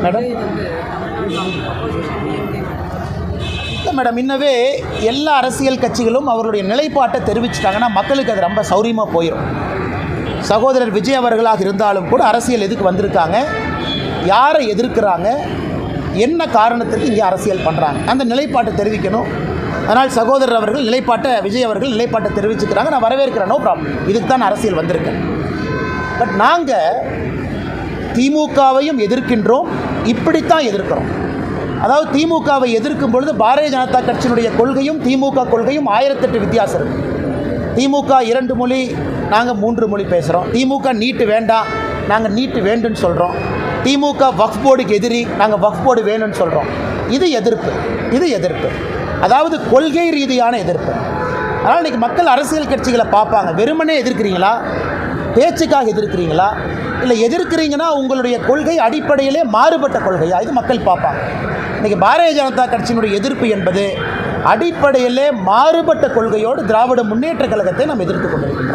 Madam இல்லை madam, இன்னவே எல்லா அரசியல் கட்சிகளும் அவர்களுடைய நிலைப்பாட்டை தெரிவிச்சிட்டாங்கன்னா மக்களுக்கு அது ரொம்ப சௌரியமாக போயிடும். சகோதரர் விஜய் அவர்களாக இருந்தாலும் கூட அரசியல் எதுக்கு வந்திருக்காங்க, யாரை எதிர்க்கிறாங்க, என்ன காரணத்துக்கு இங்கே அரசியல் பண்ணுறாங்க, அந்த நிலைப்பாட்டை தெரிவிக்கணும். அதனால் சகோதரர் அவர்கள் விஜய் அவர்கள் நிலைப்பாட்டை தெரிவிச்சுக்கிறாங்க, நான் வரவேற்கிறேன், நோ ப்ராப்ளம். இதுக்கு தான் அரசியல் வந்திருக்கேன். பட் நாங்கள் திமுகவையும் எதிர்க்கின்றோம், இப்படித்தான் எதிர்க்கிறோம். அதாவது திமுகவை எதிர்க்கும் பொழுது பாரதிய ஜனதா கட்சியினுடைய கொள்கையும் திமுக கொள்கையும் 1008 வித்தியாசம் இருக்குது. திமுக 2 மொழி, நாங்கள் 3 மொழி பேசுகிறோம். திமுக நீட்டு வேண்டாம், நாங்கள் நீட்டு வேண்டுன்னு சொல்கிறோம். திமுக வக்ஃப் போர்டுக்கு எதிரி, நாங்கள் வக்ஃப் போர்டு வேணும்னு சொல்கிறோம். இது எதிர்ப்பு, அதாவது கொள்கை ரீதியான எதிர்ப்பு. அதனால் இன்றைக்கி மக்கள் அரசியல் கட்சிகளை பார்ப்பாங்க. வெறுமனே எதிர்க்கிறீங்களா, பேச்சுக்காக எதிர்க்கிறீங்களா, இல்லை எதிர்க்கிறீங்கன்னா உங்களுடைய கொள்கை அடிப்படையிலே மாறுபட்ட கொள்கையா, இது மக்கள் பார்ப்பாங்க. இன்றைக்கி பாரதிய ஜனதா கட்சியினுடைய எதிர்ப்பு என்பது அடிப்படையிலே மாறுபட்ட கொள்கையோடு திராவிட முன்னேற்ற கழகத்தை நாம் எதிர்த்து கொண்டிருக்கின்றோம்.